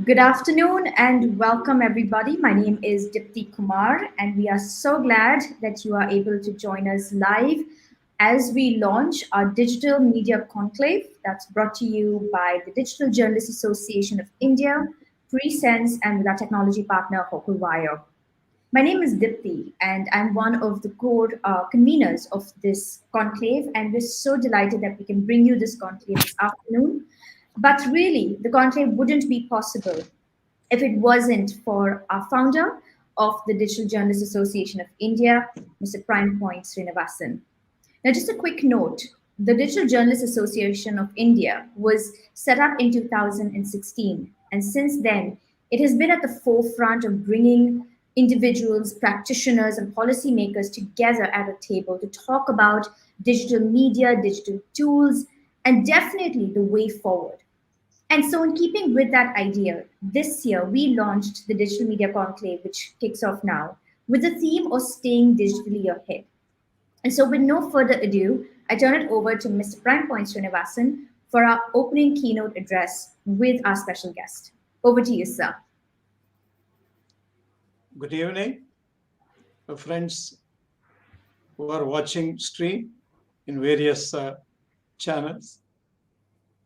Good afternoon and welcome everybody. My name is Dipti Kumar and we are so glad that you are able to join us live as we launch our Digital Media Conclave that's brought to you by the Digital Journalists Association of India, PreSense, and with our technology partner Hocalwire. My name is Dipti, and I'm one of the core conveners of this conclave. And we're so delighted that we can bring you this conclave this afternoon. But really, the conclave wouldn't be possible if it wasn't for our founder of the Digital Journalists Association of India, Mr. Prime Point Srinivasan. Now, just a quick note, the Digital Journalists Association of India was set up in 2016, and since then, it has been at the forefront of bringing individuals, practitioners, and policymakers together at a table to talk about digital media, digital tools, and definitely the way forward. And so, in keeping with that idea, this year we launched the Digital Media Conclave, which kicks off now, with the theme of staying digitally ahead. And so, with no further ado, I turn it over to Mr. Prime Point Srinivasan for our opening keynote address with our special guest. Over to you, sir. Good evening, friends who are watching stream in various channels.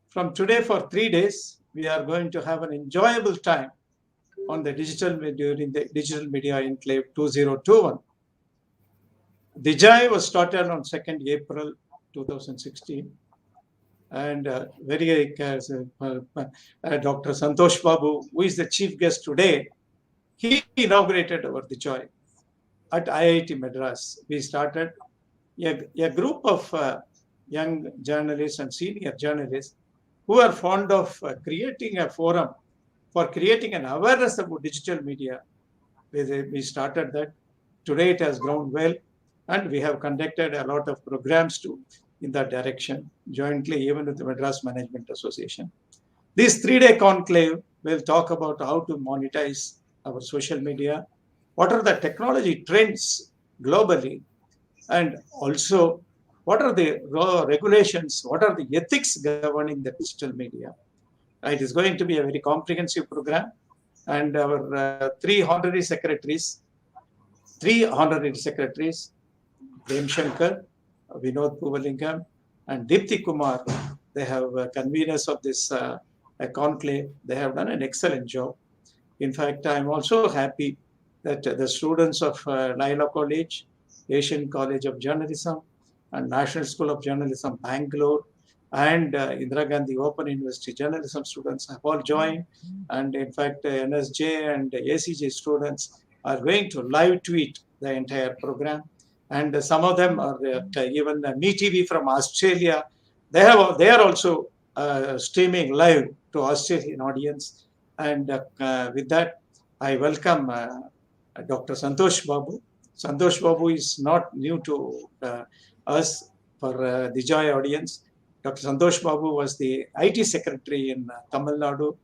From today for 3 days, we are going to have an enjoyable time on the during the Digital Media Enclave 2021. DiJAI was started on 2nd April 2016. And Dr. Santhosh Babu, who is the chief guest today, he inaugurated our DiJAI at IIT Madras. We started a group of young journalists and senior journalists who are fond of creating a forum for creating an awareness about digital media. We started that. Today it has grown well, and we have conducted a lot of programs too in that direction, jointly even with the Madras Management Association. This 3-day conclave will talk about how to monetize our social media, what are the technology trends globally, and also what are the regulations, what are the ethics governing the digital media. It is going to be a very comprehensive program, and our three honorary secretaries, Prem Shankar, Vinod Puvalingam, and Dipti Kumar, they have conveners of this conclave. They have done an excellent job. In fact, I'm also happy that the students of Laila College, Asian College of Journalism, and National School of Journalism, Bangalore, and Indira Gandhi Open University journalism students have all joined. And in fact, NSJ and ACJ students are going to live tweet the entire program. And some of them are even MeTV from Australia. They are also streaming live to Australian audience. And with that, I welcome Dr. Santhosh Babu. Santhosh Babu is not new to us for the DiJAI audience. Dr. Santhosh Babu was the IT secretary in Tamil Nadu.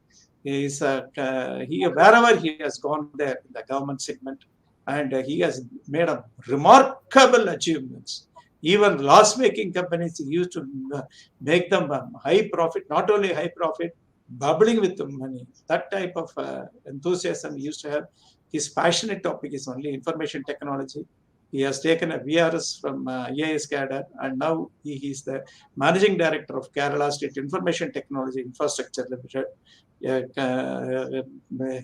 He is wherever he has gone there in the government segment, and he has made a remarkable achievements. Even loss-making companies, he used to make them high profit, not only high profit, bubbling with the money. That type of enthusiasm he used to have. His passionate topic is only information technology. He has taken a VRS from IAS cadre, and now he is the managing director of Kerala State Information Technology Infrastructure Limited.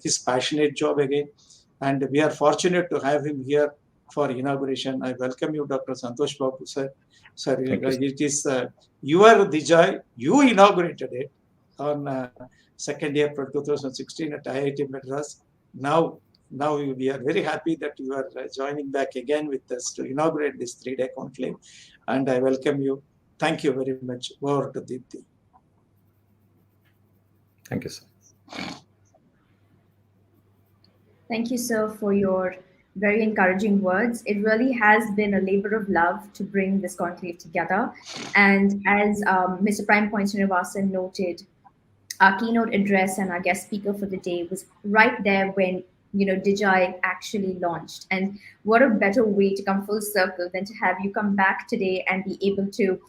His passionate job again, and we are fortunate to have him here for inauguration. I welcome you, Dr. Santhosh Babu, sir. Sir, it is your DiJAI. You inaugurated it on 2nd April 2016 at IIT Madras. Now we are very happy that you are joining back again with us to inaugurate this 3-day conclave, and I welcome you. Thank you very much. Over to Dipti. Thank you, sir. Thank you, sir, for your very encouraging words. It really has been a labor of love to bring this conclave together. And as Mr. Prime Point Srinivasan noted, our keynote address and our guest speaker for the day was right there when DiJAI actually launched. And what a better way to come full circle than to have you come back today and be able to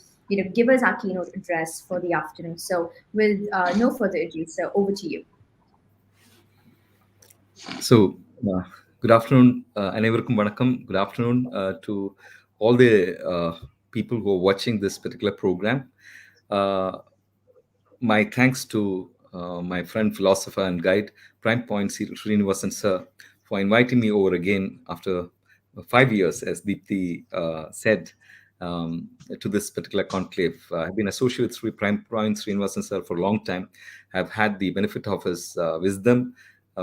give us our keynote address for the afternoon. So with no further ado, sir, over to you. So, uh, good afternoon, அனைவருக்கும் வணக்கம். Good afternoon to all the people who are watching this particular program. Uh, my thanks to my friend, philosopher, and guide, Prime Point Srinivasan sir, for inviting me over again after 5 years, as Deepthi said, to this particular conclave. I've been associated with Prime Point Srinivasan sir for a long time. I've had the benefit of his wisdom.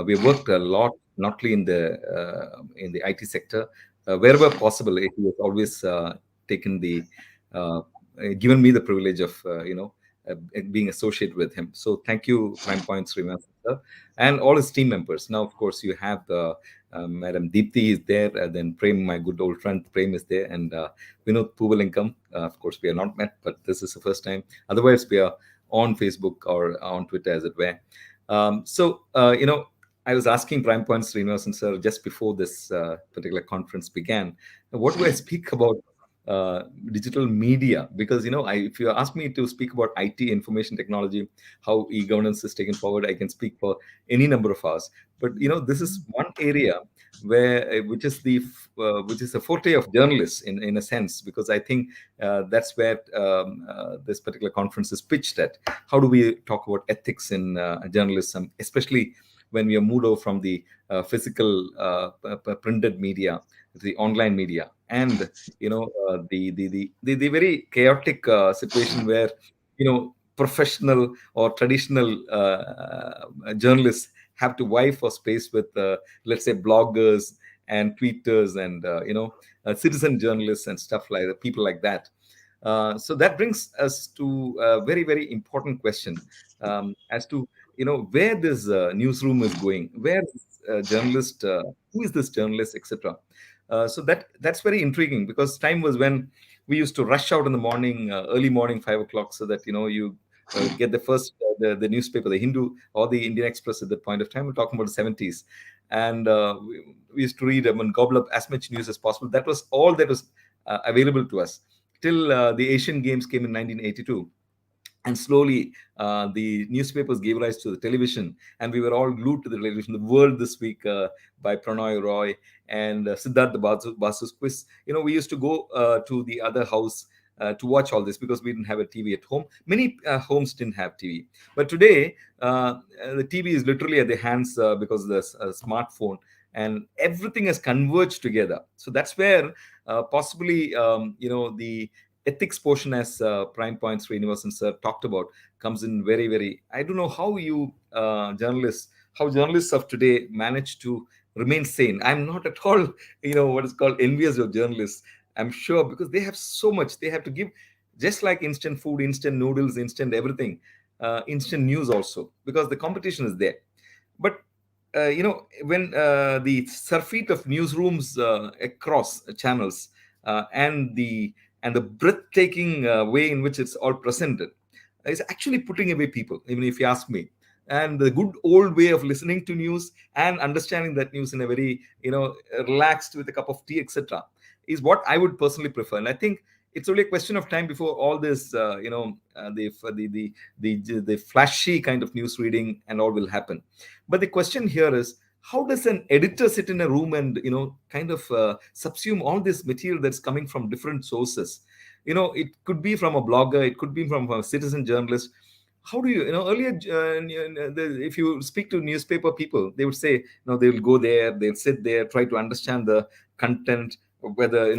We have worked a lot, not only in the IT sector, wherever possible. He has always taken the given me the privilege of being associated with him. So thank you, Prime Point Srinath sir, and all his team members. Now, of course, you have Madam Deepthi is there, then Prem, my good old friend Prem is there, and Vinod Puvalingam. Of course, we are not met, but this is the first time. Otherwise, we are on Facebook or on Twitter, as it were. I was asking Prime Point Srinivasan sir just before this particular conference began, what do I speak about digital media? Because if you ask me to speak about IT, information technology, how e-governance is taken forward, I can speak for any number of hours. But this is one area where which is a forte of journalists in a sense, because I think that's where this particular conference is pitched at. How do we talk about ethics in journalism, especially when we are moved over from the physical printed media to the online media, and the very chaotic situation where professional or traditional journalists have to vie for space with let's say bloggers and tweeters and citizen journalists and stuff like that, people like that. So that brings us to a very, very important question, as to where this newsroom is going, where this journalist, who is this journalist, etc. So that's very intriguing, because time was when we used to rush out in the morning, early morning, 5 o'clock, so that you get the first the newspaper, the Hindu or the Indian Express at that point of time. We're talking about the 70s, and we used to read and gobble up as much news as possible. That was all that was available to us till the Asian Games came in 1982. And slowly, the newspapers gave rise to the television, and we were all glued to the television. The World This Week by Pranoy Roy and Siddhartha Basu's quiz. We used to go to the other house to watch all this, because we didn't have a TV at home. Many homes didn't have TV. But today, the TV is literally at the hands because of the smartphone, and everything has converged together. So that's where possibly, the ethics portion, as Prime Point Srinivasan sir talked about, comes in very, very. I don't know how how journalists of today manage to remain sane. I'm not at all, what is called envious of journalists. I'm sure, because they have so much they have to give, just like instant food, instant noodles, instant everything, instant news also, because the competition is there. But when the surfeit of newsrooms across channels, and the breathtaking way in which it's all presented is actually putting away people, even if you ask me. And the good old way of listening to news and understanding that news in a very relaxed, with a cup of tea, etc., is what I would personally prefer. And I think it's only a question of time before all this the flashy kind of news reading and all will happen. But the question here is, how does an editor sit in a room and kind of subsume all this material that's coming from different sources? It could be from a blogger, it could be from a citizen journalist. How do earlier, if you speak to newspaper people, they would say, they will go there, they'll sit there, try to understand the content, whether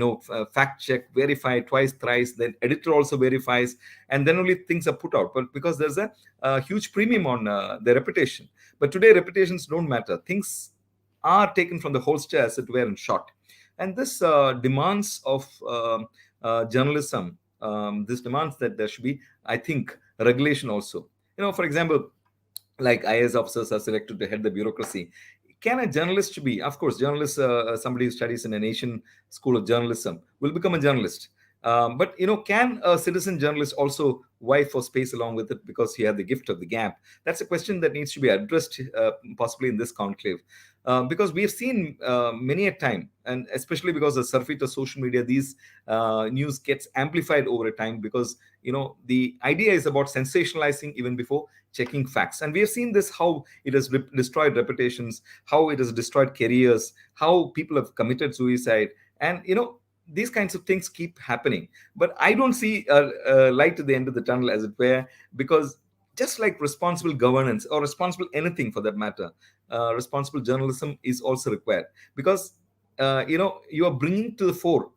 fact check, verify twice, thrice, then editor also verifies, and then only things are put out. But because there's a huge premium on their reputation. But today, reputations don't matter. Things are taken from the holster, as it were, and shot. And this demands of journalism. This demands that there should be, I think, regulation also. For example, like IAS officers are selected to head the bureaucracy. Can a journalist be? Of course, journalist, somebody who studies in an Asian school of journalism, will become a journalist. But can a citizen journalist also vie for space along with it, because he had the gift of the gap? That's a question that needs to be addressed, possibly in this conclave. because we have seen many a time, and especially because the surfeit of social media, these news gets amplified over a time, because the idea is about sensationalizing even before checking facts. And we have seen this, how it has destroyed reputations, how it has destroyed careers, how people have committed suicide, and these kinds of things keep happening. But I don't see a light at the end of the tunnel, as it were, because just like responsible governance, or responsible anything for that matter, responsible journalism is also required, because you are bringing to the fore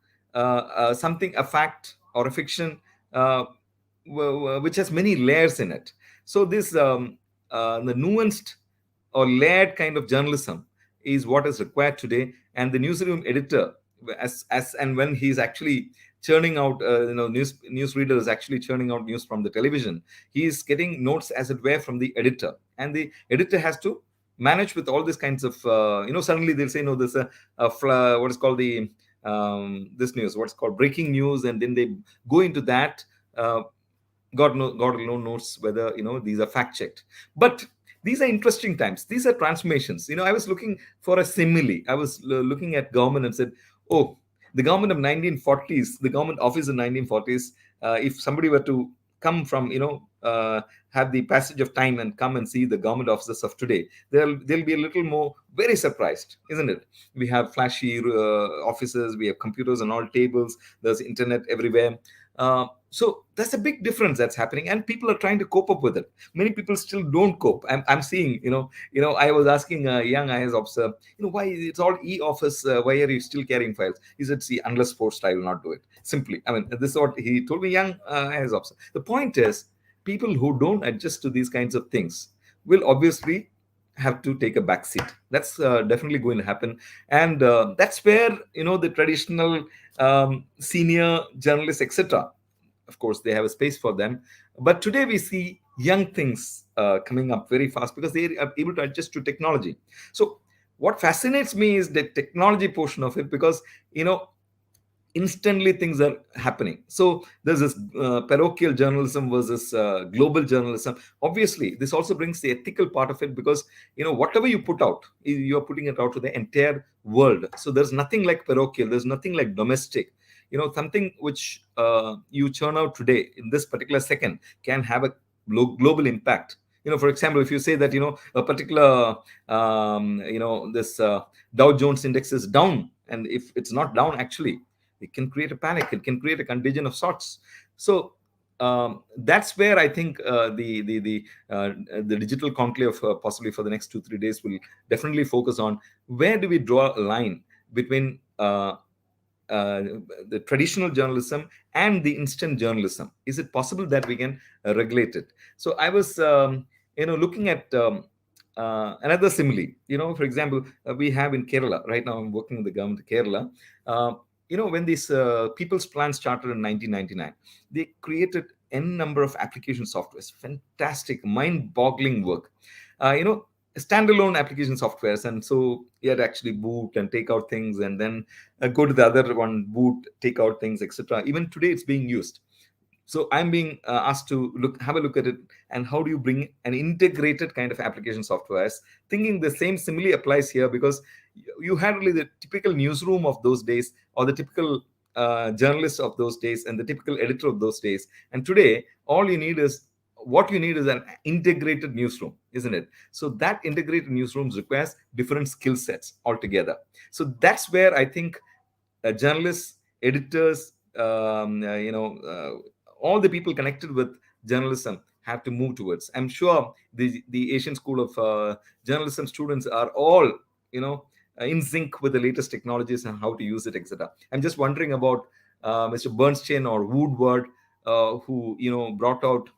something, a fact or a fiction, uh, which has many layers in it. So this the nuanced or layered kind of journalism is what is required today. And the newsroom editor, as and when he's actually churning out news reader is actually churning out news from the television, he is getting notes, as it were, from the editor, and the editor has to manage with all these kinds of suddenly they'll say, no, there's what is called the this news, what's called breaking news, and then they go into that. God alone knows whether these are fact checked. But these are interesting times. These are transformations. I was looking for a simile. I was looking at government and said, oh, the government of 1940s, the government office in 1940s. If somebody were to come from have the passage of time and come and see the government offices of today, they'll be a little more very surprised, isn't it? We have flashy offices, we have computers on all tables, there's internet everywhere. So that's a big difference that's happening, and people are trying to cope up with it. Many people still don't cope. I'm seeing, I was asking a young IAS officer, why it's all e-office, why are you still carrying files? He said, see, unless forced, I will not do it. Simply, I mean, this is what he told me, young IAS officer. The point is, people who don't adjust to these kinds of things will obviously have to take a back seat. That's definitely going to happen. And that's where the traditional senior journalists, etc., of course they have a space for them. But today we see young things coming up very fast, because they are able to adjust to technology. So what fascinates me is the technology portion of it, because instantly things are happening. So there's this parochial journalism versus global journalism. Obviously this also brings the ethical part of it, because whatever you put out, you are putting it out to the entire world. So there's nothing like parochial, there's nothing like domestic. Something which you churn out today in this particular second can have a global impact. For example, if you say that a particular this Dow Jones index is down, and if it's not down, actually it can create a panic, it can create a contagion of sorts. So that's where I think the digital conclave, possibly for the next 2-3 days, will definitely focus on where do we draw a line between the traditional journalism and the instant journalism. Is it possible that we can regulate it? So I was looking at another simile. For example, we have in Kerala right now, I'm working with the government of Kerala. When these people's plan started in 1999, they created n number of application softwares, fantastic, mind-boggling work. Standalone application softwares, and so you had to actually boot and take out things, and then go to the other one, boot, take out things, etc. Even today it's being used. So I'm being asked to have a look at it, and how do you bring an integrated kind of application softwares? Thinking the same simile applies here, because you had only the typical newsroom of those days, or the typical journalist of those days, and the typical editor of those days. And today, what you need is an integrated newsroom, isn't it? So that integrated newsrooms requires different skill sets altogether. So that's where I think journalists, editors, all the people connected with journalism have to move towards. I'm sure the Asian School of Journalism students are all in sync with the latest technologies and how to use it, etc. I'm just wondering about Mr. Bernstein or Woodward, who brought out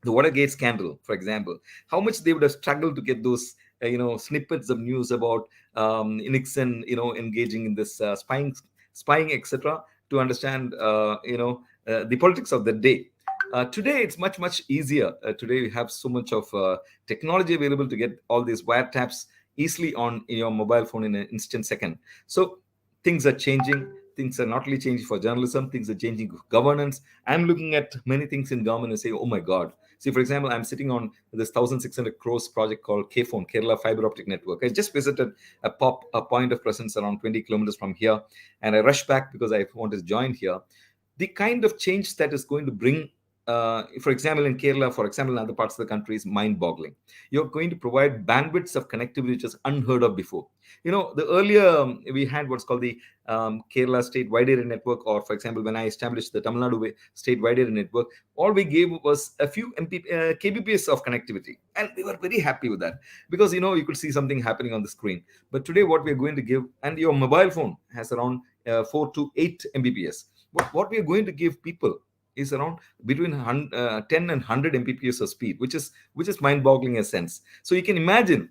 the Watergate scandal, for example. How much they would have struggled to get those snippets of news about Nixon engaging in this spying, etc., to understand the politics of the day. Today it's much easier. Today we have so much of technology available to get all these wiretaps easily on your mobile phone in an instant second. So things are changing. Things are not only changing for journalism, things are changing for governance. I'm looking at many things in government and say, oh my God, See, for example, I'm sitting on this 1,600 crores project called KPhone, Kerala Fiber Optic Network. I just visited a point of presence around 20 kilometers from here, and I rushed back because I wanted to join here. The kind of change that is going to bring, for example, in Kerala, for example, in other parts of the country, is mind-boggling. You're going to provide bandwidths of connectivity which is unheard of before. The earlier we had what's called the Kerala State Wide Area Network, or for example, when I established the Tamil Nadu State Wide Area Network, all we gave was a few kbps of connectivity, and we were very happy with that because you could see something happening on the screen. But today, what we are going to give, and your mobile phone has around 4 to 8 mbps. What we are going to give people is around between 10 and 100 mbps of speed, which is mind-boggling in a sense. So you can imagine,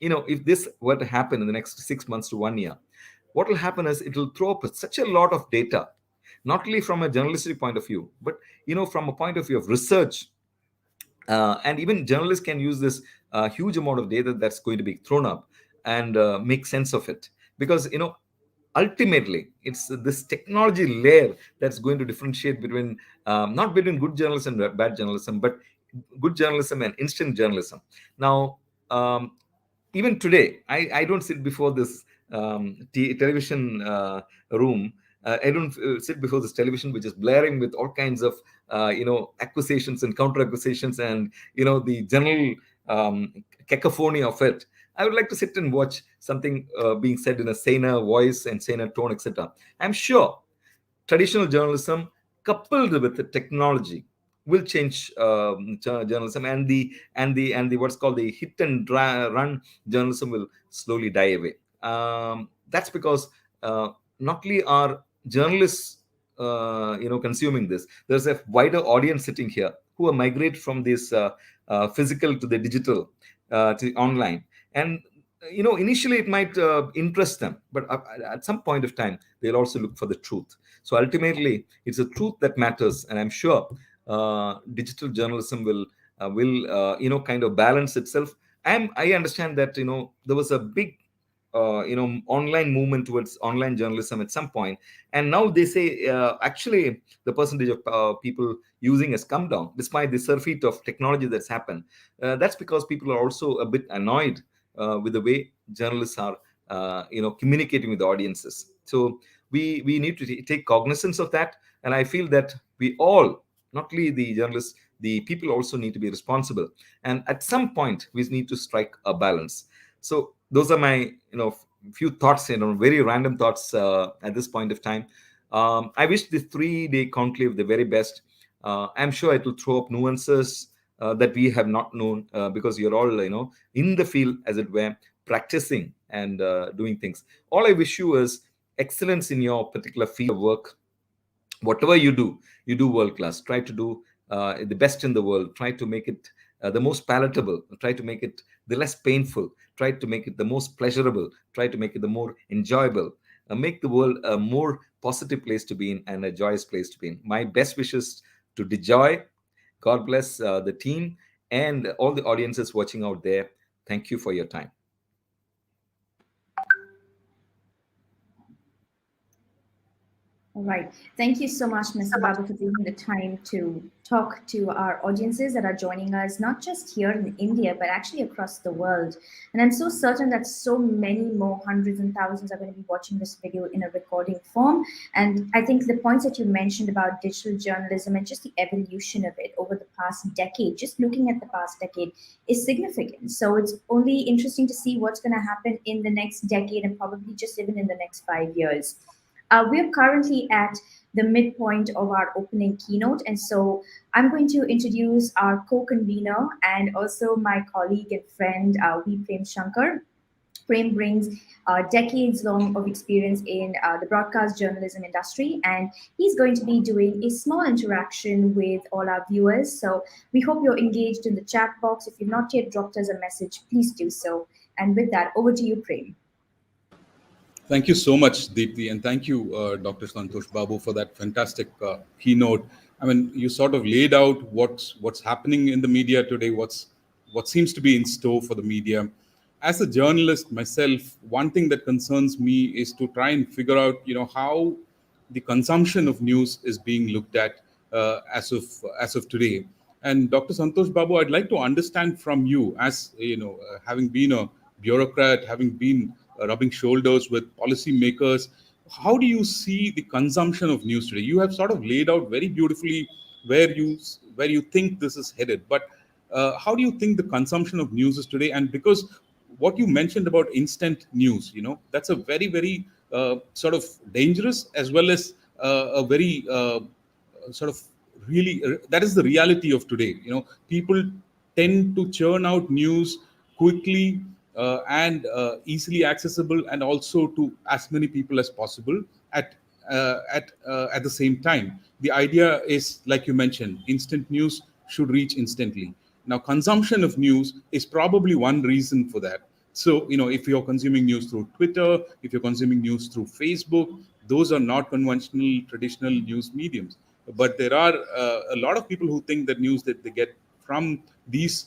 if this were to happen in the next 6 months to 1 year, what will happen is it will throw up such a lot of data, not only from a journalistic point of view, but from a point of view of research. And even journalists can use this huge amount of data that's going to be thrown up and make sense of it, because ultimately it's this technology layer that's going to differentiate between not between good journalism and bad journalism, but good journalism and instant journalism. Now, even today, I don't sit before this television room. I don't sit before this television which is blaring with all kinds of accusations and counter accusations, and the general cacophony of it. I would like to sit and watch something being said in a saner voice and saner tone, etc. I'm sure traditional journalism coupled with the technology will change journalism, and the what's called the hit and run journalism will slowly die away. That's because not only are journalists consuming this, there's a wider audience sitting here who are migrated from this physical to the digital, to the online. And initially it might interest them, but at some point of time they'll also look for the truth. So ultimately it's the truth that matters, and I'm sure digital journalism will kind of balance itself. I understand that there was a big online movement towards online journalism at some point, and now they say actually the percentage of people using has come down despite the surfeit of technology that's happened. That's because people are also a bit annoyed with the way journalists are communicating with the audiences. So we need to take cognizance of that, and I feel that we all, not only the journalists, the people also need to be responsible, and at some point we need to strike a balance. So those are my few thoughts, very random thoughts at this point of time. I wish the 3-day conclave the very best. I'm sure it will throw up nuances that we have not known, because you're all in the field, as it were, practicing and doing things. All I wish you is excellence in your particular field of work. Whatever you do world class. Try to do the best in the world. Try to make it the most palatable. Try to make it the less painful. Try to make it the most pleasurable. Try to make it the more enjoyable. Make the world a more positive place to be in and a joyous place to be in. My best wishes to DiJAI. God bless the team and all the audiences watching out there. Thank you for your time. All right. Thank you so much, Mr. Babu, for taking the time to talk to our audiences that are joining us, not just here in India, but actually across the world. And I'm so certain that so many more hundreds and thousands are going to be watching this video in a recording form. And I think the points that you mentioned about digital journalism and just the evolution of it over the past decade, just looking at the past decade, is significant. So it's only interesting to see what's going to happen in the next decade and probably just even in the next 5 years. We're currently at the midpoint of our opening keynote, and so I'm going to introduce our co-convener and also my colleague and friend, V. Prem Shankar. Prem brings decades long of experience in the broadcast journalism industry, and he's going to be doing a small interaction with all our viewers. So we hope you're engaged in the chat box. If you've not yet dropped us a message, please do so. And with that, over to you, Prem. Thank you so much, Deepthi, and thank you, Dr. Santhosh Babu, for that fantastic keynote. I mean, you sort of laid out what's happening in the media today, what seems to be in store for the media. As a journalist myself, one thing that concerns me is to try and figure out, how the consumption of news is being looked at as of today. And Dr. Santhosh Babu, I'd like to understand from you, as having been a bureaucrat, having been rubbing shoulders with policymakers, how do you see the consumption of news today? You have sort of laid out very beautifully where you think this is headed, but how do you think the consumption of news is today? And because what you mentioned about instant news, that's a very, very sort of dangerous, as well as a very sort of really that is the reality of today. People tend to churn out news quickly and easily accessible, and also to as many people as possible at the same time. The idea is, like you mentioned, instant news should reach instantly. Now, consumption of news is probably one reason for that. So, if you're consuming news through Twitter, if you're consuming news through Facebook, those are not conventional, traditional news mediums. But there are a lot of people who think that news that they get from these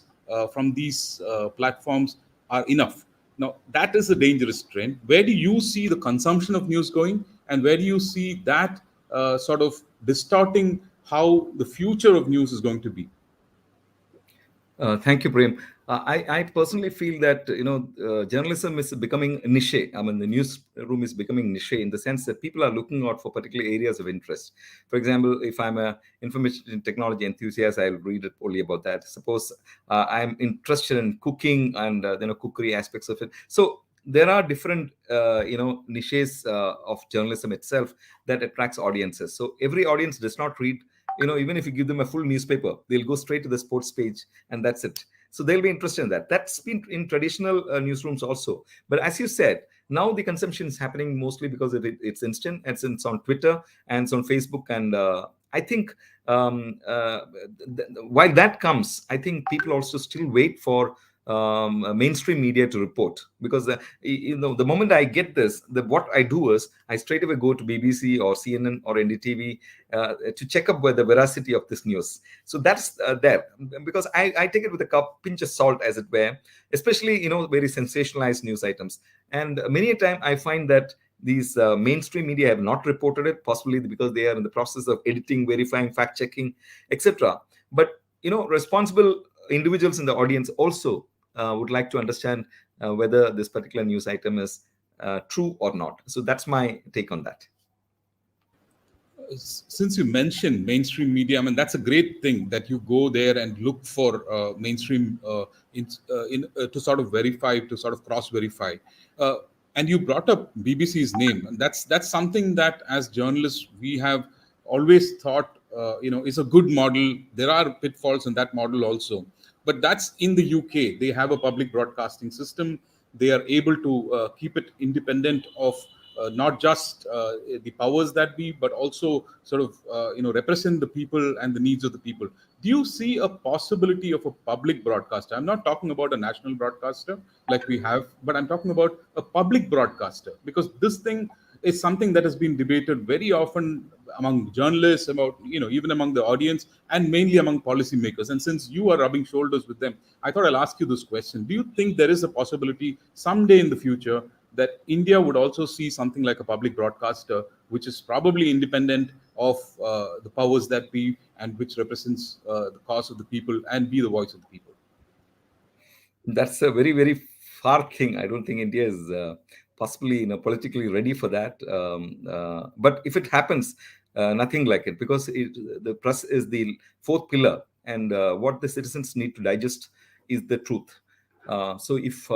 platforms are enough. Now, that is a dangerous trend. Where do you see the consumption of news going, and where do you see that sort of distorting how the future of news is going to be? Thank you, Prem. I personally feel that journalism is becoming niche. I mean, the newsroom is becoming niche in the sense that people are looking out for particular areas of interest. For example, if I'm a information technology enthusiast, I'll read it only about that. Suppose I'm interested in cooking and cookery aspects of it. So there are different niches of journalism itself that attracts audiences. So every audience does not read. Even if you give them a full newspaper, they'll go straight to the sports page, and that's it. So they'll be interested in that. That's been in traditional newsrooms also. But as you said, now the consumption is happening mostly because it's instant. It's on Twitter and it's on Facebook. And I think while that comes, I think people also still wait for mainstream media to report, because the moment I get this, what I do is I straight away go to BBC or CNN or NDTV to check up with the veracity of this news. So that's there, because I take it with a pinch of salt, as it were, especially very sensationalized news items. And many a time I find that these mainstream media have not reported it, possibly because they are in the process of editing, verifying, fact checking, etc. But responsible individuals in the audience also would like to understand whether this particular news item is true or not. So that's my take on that. Since you mentioned mainstream media, I mean, that's a great thing that you go there and look for mainstream to sort of verify, to sort of cross-verify. And you brought up BBC's name, and that's something that as journalists we have always thought is a good model. There are pitfalls in that model also, but that's in the UK. They have a public broadcasting system. They are able to keep it independent of not just the powers that be, but also sort of represent the people and the needs of the people. Do you see a possibility of a public broadcaster? I'm not talking about a national broadcaster like we have, but I'm talking about a public broadcaster, because this thing is something that has been debated very often among journalists, about even among the audience, and mainly among policymakers. And since you are rubbing shoulders with them, I thought I'll ask you this question: do you think there is a possibility someday in the future that India would also see something like a public broadcaster, which is probably independent of the powers that be, and which represents the cause of the people and be the voice of the people? That's a very, very far thing. I don't think India is possibly politically ready for that. But if it happens, nothing like it, because the press is the fourth pillar, and what the citizens need to digest is the truth. So if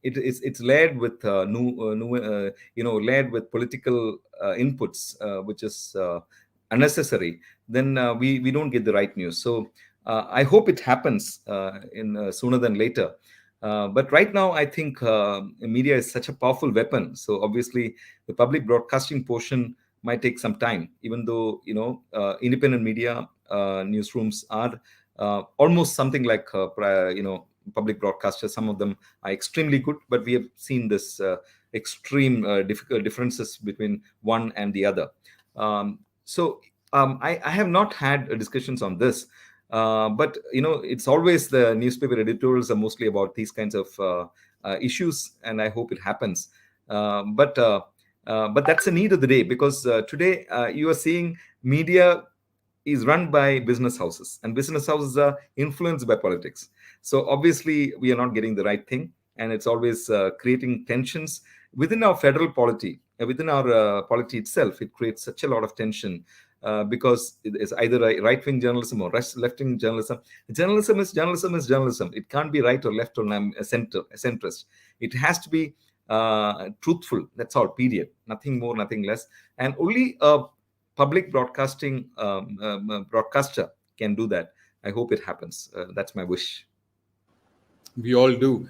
it's led with led with political inputs, which is unnecessary, then we don't get the right news. So I hope it happens in sooner than later. But right now, I think media is such a powerful weapon. So obviously, the public broadcasting portion might take some time, even though independent media newsrooms are almost something like public broadcasters. Some of them are extremely good, but we have seen this extreme differences between one and the other. I have not had discussions on this. But it's always the newspaper editorials are mostly about these kinds of issues, and I hope it happens. But that's the need of the day, because today you are seeing media is run by business houses, and business houses are influenced by politics. So obviously, we are not getting the right thing, and it's always creating tensions within our federal polity, within our polity itself. It creates such a lot of tension because it is either a right-wing journalism or left-wing journalism. Journalism is journalism is journalism. It can't be right or left or centrist. It has to be truthful. That's all. Period. Nothing more, nothing less. And only a public broadcasting broadcaster can do that. I hope it happens. That's my wish. We all do.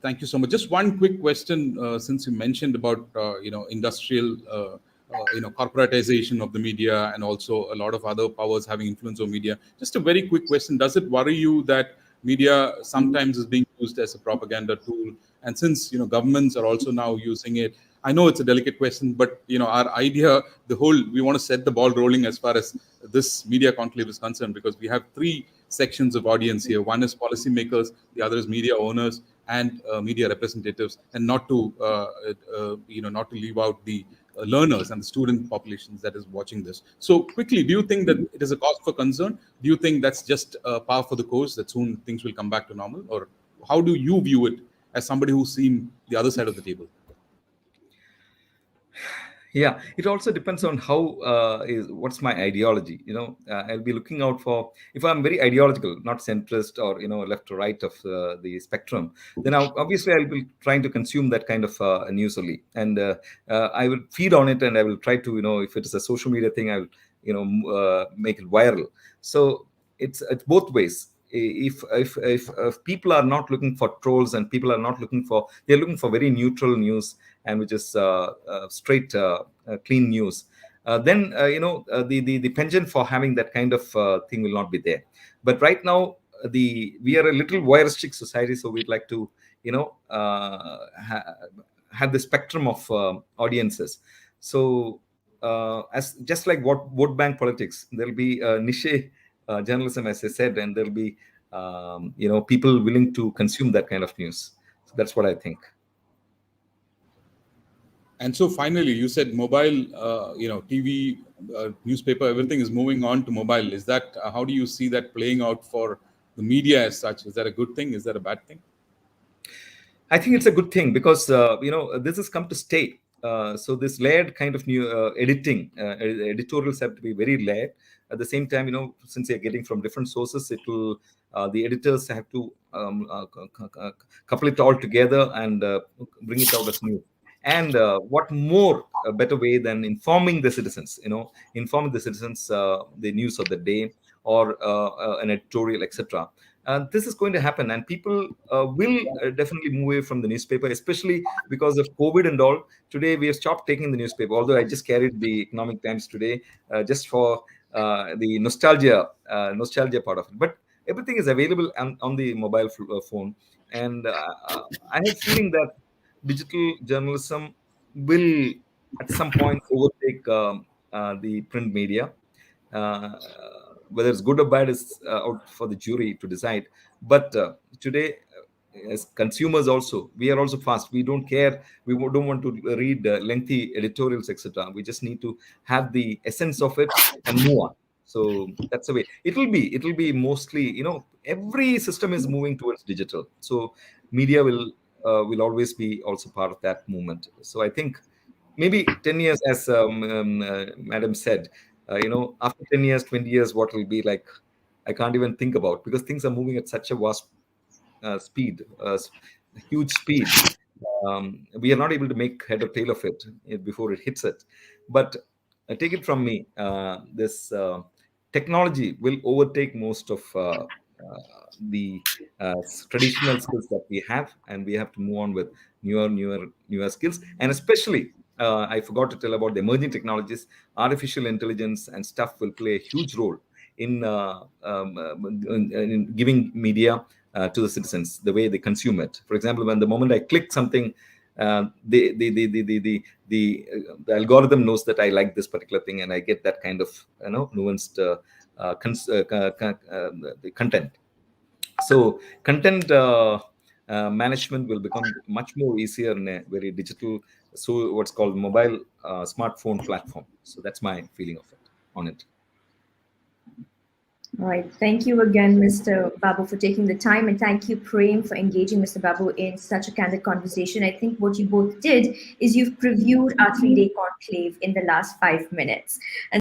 Thank you so much. Just one quick question, since you mentioned about industrial, corporatization of the media, and also a lot of other powers having influence over media. Just a very quick question: does it worry you that media sometimes is being used as a propaganda tool? And since governments are also now using it, I know it's a delicate question, but our idea, we want to set the ball rolling as far as this media conclave is concerned, because we have three sections of audience here. One is policymakers, the other is media owners and media representatives, and not to leave out the learners and the student populations that is watching this. So quickly, do you think that it is a cause for concern? Do you think that's just par for the course, that soon things will come back to normal? Or how do you view it as somebody who's seen the other side of the table? Yeah, it also depends on how what's my ideology. I'll be looking out for, if I'm very ideological, not centrist or left or right of the spectrum, then obviously I'll be trying to consume that kind of news only, and I will feed on it, and I will try to if it is a social media thing, I will make it viral. So it's both ways. If people are not looking for trolls, and people are not they're looking for very neutral news, and which is straight clean news, then the penchant for having that kind of thing will not be there. But right now, we are a little voyeuristic society, so we'd like to have the spectrum of audiences. So as just like what vote bank politics, there'll be niche journalism, as I said, and there'll be people willing to consume that kind of news. So that's what I think. And so finally, you said mobile, TV, newspaper, everything is moving on to mobile. Is that how do you see that playing out for the media as such? Is that a good thing? Is that a bad thing? I think it's a good thing, because this has come to stay. So this layered kind of new editorials have to be very layered. At the same time, since they're getting from different sources, the editors have to couple it all together and bring it out as new. And what more a better way than informing the citizens? The news of the day, or an editorial, etc. This is going to happen, and people will definitely move away from the newspaper, especially because of COVID and all. Today, we have stopped taking the newspaper, although I just carried the Economic Times today just for the nostalgia part of it. But everything is available on the mobile phone, and I have a feeling that digital journalism will at some point overtake the print media. Uh, Whether it's good or bad is out for the jury to decide. But today, as consumers also, we are also fast. We don't care. We don't want to read lengthy editorials, etc. We just need to have the essence of it and move on. So that's the way it will be. It will be mostly, every system is moving towards digital. So media will always be also part of that movement. So I think maybe 10 years, as Madam said, after 10 years, 20 years, what will be like, I can't even think about, because things are moving at such a vast speed, huge speed. We are not able to make head or tail of it before it hits it. But take it from me, this technology will overtake most of the traditional skills that we have, and we have to move on with newer skills. And especially, I forgot to tell about the emerging technologies. Artificial intelligence and stuff will play a huge role in giving media to the citizens, the way they consume it. For example, when the moment I click something, the algorithm knows that I like this particular thing, and I get that kind of nuanced the content. So content management will become much more easier in a very digital, so what's called mobile smartphone platform. So that's my feeling of it on it. All right. Thank you again, Mr. Babu, for taking the time, and thank you, Prem, for engaging Mr. Babu in such a candid conversation. I think what you both did is you've previewed our 3-day conclave in the last 5 minutes. And